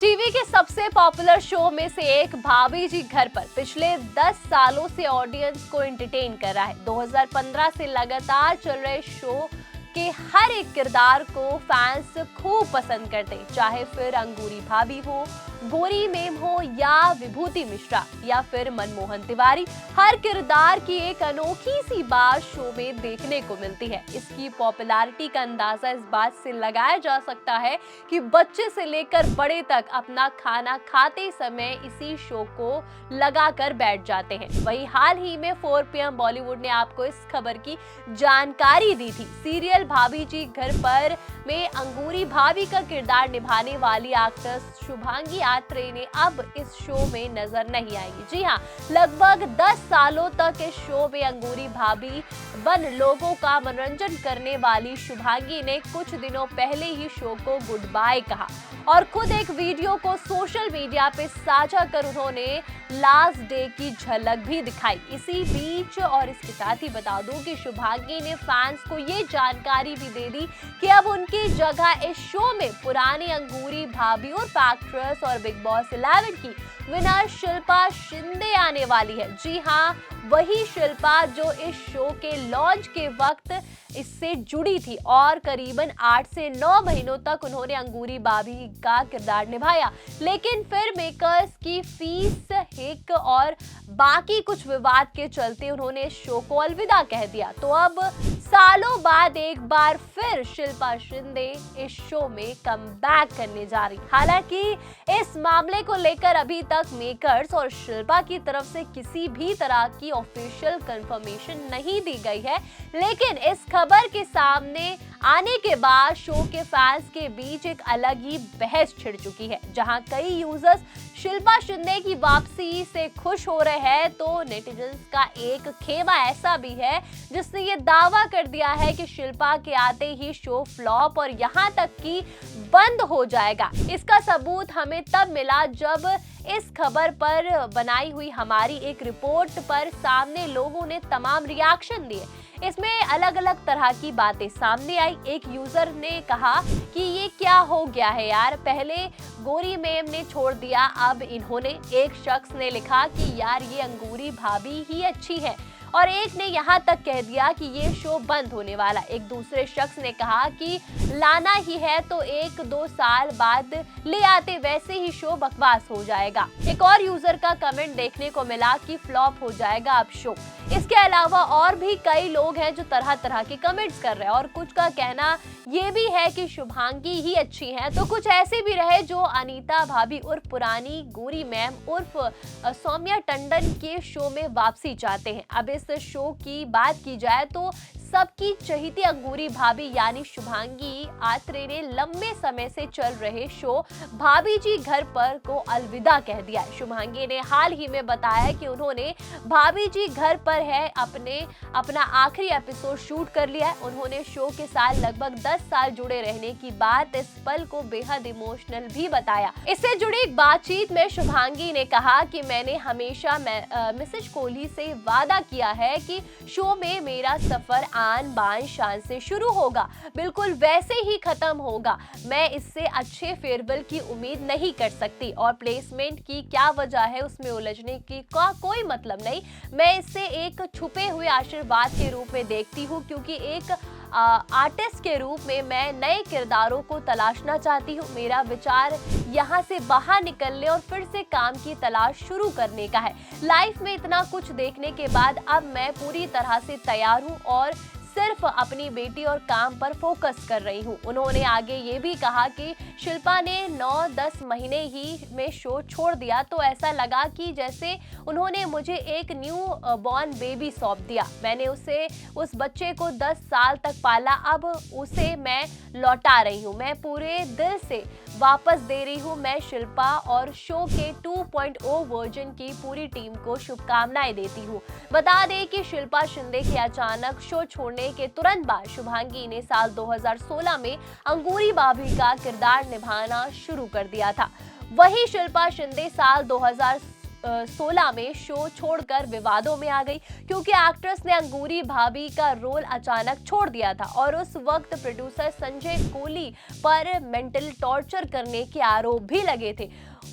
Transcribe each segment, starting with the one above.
TV के सबसे popular show में से एक भाभी जी घर पर पिछले 10 सालों से ऑडियंस को एंटरटेन कर रहा है। 2015 से लगातार चल रहे शो के हर एक किरदार को फैंस खूब पसंद करते हैं, चाहे फिर अंगूरी भाभी हो, गोरी मेम हो या विभूति मिश्रा या फिर मनमोहन तिवारी। हर किरदार की एक अनोखी सी बात शो में देखने को मिलती है। इसकी पॉपुलैरिटी का अंदाजा इस बात से लगाया जा सकता है कि बच्चे से लेकर बड़े तक अपना खाना खाते समय इसी शो को लगाकर बैठ जाते हैं। वहीं हाल ही में 4 PM बॉलीवुड ने आपको इस खबर की जानकारी दी थी। सीरियल भाभी जी घर पर में अंगूरी भाभी का किरदार निभाने वाली एक्ट्रेस शुभांगी आत्रे ने अब इस शो में नजर नहीं आएंगी। जी हाँ, लगभग 10 सालों तक इस शो में अंगूरी भाभी बन लोगों का मनोरंजन करने वाली शुभांगी ने कुछ दिनों पहले ही शो को गुड बाय कहा और खुद एक वीडियो को सोशल मीडिया पे साझा कर उन्होंने लास्ट डे की झलक भी दिखाई। इसी बीच और इसके साथ ही बता दूं कि शुभांगी ने फैंस को ये जानकारी भी दे दी कि अब उनकी जगह इस शो में पुरानी अंगूरी भाभी और एक्ट्रेस और बिग बॉस 11 की विनर शिल्पा शिंदे आने वाली है। जी हाँ, वही शिल्पा जो इस शो के लॉन्च के वक्त इससे जुड़ी थी और करीबन 8 से 9 महीनों तक उन्होंने अंगूरी भाभी का किरदार निभाया, लेकिन फिर मेकर्स की फीस हिक और बाकी कुछ विवाद के चलते उन्होंने इस शो को अलविदा कह दिया। तो अब सालों बाद एक बार फिर शिल्पा शिंदे इस शो में कमबैक करने जा रही। हालांकि इस मामले को लेकर अभी तक मेकर्स और शिल्पा की तरफ से किसी भी तरह की ऑफिशियल कंफर्मेशन नहीं दी गई है, लेकिन इस खबर के सामने आने के बाद शो के फैंस के बीच एक अलग ही बहस छिड़ चुकी है। जहां कई यूजर्स शिल्पा शिंदे की वापसी से खुश हो रहे हैं, तो नेटिजन्स का एक खेमा ऐसा भी है जिसने ये दावा कर दिया है कि शिल्पा के आते ही शो फ्लॉप और यहाँ तक कि बंद हो जाएगा। इसका सबूत हमें तब मिला जब इस खबर पर बनाई हुई हमारी एक रिपोर्ट पर सामने लोगों ने तमाम रिएक्शन दिए। इसमें अलग अलग तरह की बातें सामने आई। एक यूजर ने कहा कि ये क्या हो गया है यार, पहले गोरी मेम ने छोड़ दिया, अब इन्होंने। एक शख्स ने लिखा कि यार ये अंगूरी भाभी ही अच्छी है और एक ने यहाँ तक कह दिया कि ये शो बंद होने वाला। एक दूसरे शख्स ने कहा कि लाना ही है तो 1-2 साल बाद ले आते, वैसे ही शो बकवास हो जाएगा। एक और यूजर का कमेंट देखने को मिला कि फ्लॉप हो जाएगा अब शो। इसके अलावा और भी कई लोग हैं जो तरह तरह के कमेंट्स कर रहे हैं और कुछ का कहना ये भी है कि शुभांगी ही अच्छी हैं, तो कुछ ऐसे भी रहे जो अनीता भाभी उर्फ पुरानी गोरी मैम उर्फ सौम्या टंडन के शो में वापसी चाहते हैं। अब इस शो की बात की जाए तो सबकी चहेती अंगूरी भाभी यानी शुभांगी आत्रे ने लंबे समय से चल रहे शो भाभी जी घर पर को अलविदा कह दिया है। शुभांगी ने हाल ही में बताया कि उन्होंने भाभी जी घर पर है अपना आखिरी एपिसोड शूट कर लिया है। उन्होंने शो के साथ लगभग 10 साल जुड़े रहने की बात इस पल को बेहद इमोशनल भी बताया। इससे जुड़ी एक बातचीत में शुभांगी ने कहा कि मैंने हमेशा मिसेज कोहली से वादा किया है कि शो में मेरा सफर आन बान शान से शुरू होगा, बिल्कुल वैसे ही खत्म होगा। मैं इससे अच्छे फेयरवेल की उम्मीद नहीं कर सकती और प्लेसमेंट की क्या वजह है उसमें उलझने की कोई मतलब नहीं। मैं इससे एक छुपे हुए आशीर्वाद के रूप में देखती हूँ, क्योंकि एक आर्टिस्ट के रूप में मैं नए किरदारों को तलाशना चाहती हूँ। मेरा विचार यहाँ से बाहर निकलने और फिर से काम की तलाश शुरू करने का है। लाइफ में इतना कुछ देखने के बाद अब मैं पूरी तरह से तैयार हूँ और सिर्फ अपनी बेटी और काम पर फोकस कर रही हूँ। उन्होंने आगे ये भी कहा कि शिल्पा ने 9-10 महीने ही में शो छोड़ दिया तो ऐसा लगा कि जैसे उन्होंने मुझे एक न्यू बॉर्न बेबी सौंप दिया। मैंने उस बच्चे को 10 साल तक पाला, अब उसे मैं लौटा रही हूँ। मैं पूरे दिल से वापस दे रही हूँ। मैं शिल्पा और शो के 2.0 वर्जन की पूरी टीम को शुभकामनाएं देती हूँ। बता दें कि शिल्पा शिंदे के अचानक शो छोड़ने के तुरंत बाद शुभांगी ने साल 2016 में अंगूरी भाभी का किरदार निभाना शुरू कर दिया था। वही शिल्पा शिंदे साल 2016 में शो छोड़कर विवादों में आ गई क्योंकि एक्ट्रेस ने अंगूरी भाभी का रोल अचानक छोड़ दिया था और उस वक्त प्रोड्यूसर संजय कोली पर मेंटल टॉर्चर करने के आरोप भी लगे थे।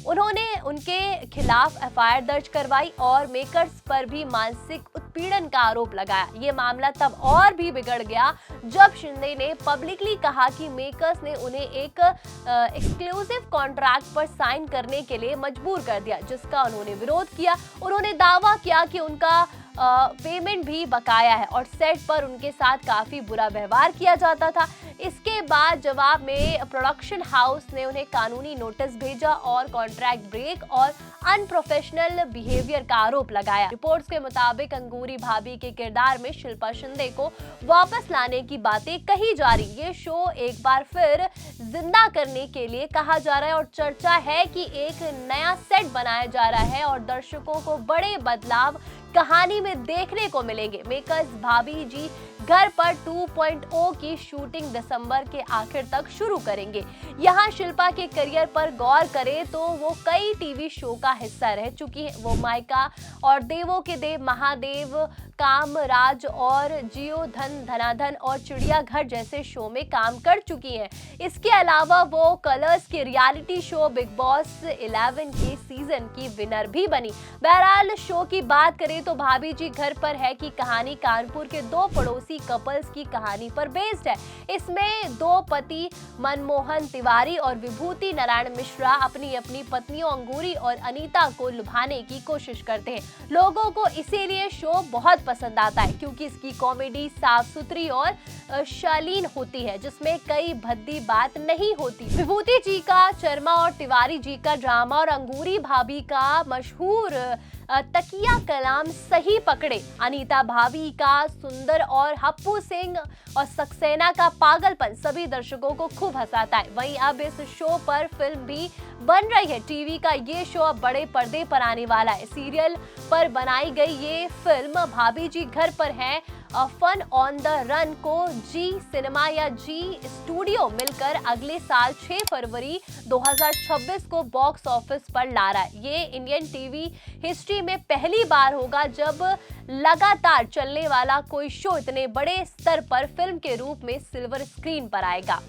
उन्होंने उनके खिलाफ एफआईआर दर्ज करवाई और मेकर्स पर भी मानसिक उत्पीड़न का आरोप लगाया। ये मामला तब और भी बिगड़ गया जब शिंदे ने पब्लिकली कहा कि मेकर्स ने उन्हें एक एक्सक्लूसिव कॉन्ट्रैक्ट पर साइन करने के लिए मजबूर कर दिया, जिसका उन्होंने विरोध किया। उन्होंने दावा किया कि उनका पेमेंट भी बकाया है और सेट पर उनके साथ काफी बुरा व्यवहार किया जाता था। इसके बाद जवाब में प्रोडक्शन हाउस ने उन्हें कानूनी नोटिस भेजा और कॉन्ट्रैक्ट ब्रेक और अनप्रोफेशनल बिहेवियर का आरोप लगाया। रिपोर्ट्स के मुताबिक अंगूरी भाभी के किरदार में शिल्पा शिंदे को वापस लाने की बातें कही जा रही। ये शो एक बार फिर जिंदा करने के लिए कहा जा रहा है और चर्चा है कि एक नया सेट बनाया जा रहा है और दर्शकों को बड़े बदलाव कहानी में देखने को मिलेंगे। मेकर्स भाभी जी घर पर 2.0 की शूटिंग दिसंबर के आखिर तक शुरू करेंगे। यहाँ शिल्पा के करियर पर गौर करें तो वो कई टीवी शो का हिस्सा रह चुकी है। वो मायका और देवों के देव महादेव, कामराज और जियो धन धनाधन और चिड़ियाघर जैसे शो में काम कर चुकी हैं। इसके अलावा वो कलर्स के रियलिटी शो बिग बॉस 11 के सीजन की विनर भी बनी। बहरहाल शो की बात करें तो भाभी जी घर पर है की कहानी कानपुर के दो पड़ोसी कपल्स की कहानी पर बेस्ड है। इसमें दो पति मनमोहन तिवारी और विभूति नारायण मिश्रा अपनी अपनी पत्नियों अंगूरी और अनीता को लुभाने की कोशिश करते हैं। लोगों को इसीलिए शो बहुत पसंद आता है क्योंकि इसकी कॉमेडी साफ सुथरी और शालीन होती है, जिसमें कई भद्दी बात नहीं होती। विभूति जी का शर्मा और तिवारी जी का ड्रामा और अंगूरी भाभी का मशहूर तकिया कलाम सही पकड़े, अनीता भाभी का सुंदर और हप्पू सिंह और सक्सेना का पागलपन सभी दर्शकों को खूब हंसाता है। वहीं अब इस शो पर फिल्म भी बन रही है। टीवी का ये शो अब बड़े पर्दे पर आने वाला है। सीरियल पर बनाई गई ये फिल्म भाभी जी घर पर है फन ऑन द रन को जी सिनेमा या जी स्टूडियो मिलकर अगले साल 6 फरवरी 2026 को बॉक्स ऑफिस पर ला रहा है। ये इंडियन टीवी हिस्ट्री में पहली बार होगा जब लगातार चलने वाला कोई शो इतने बड़े स्तर पर फिल्म के रूप में सिल्वर स्क्रीन पर आएगा।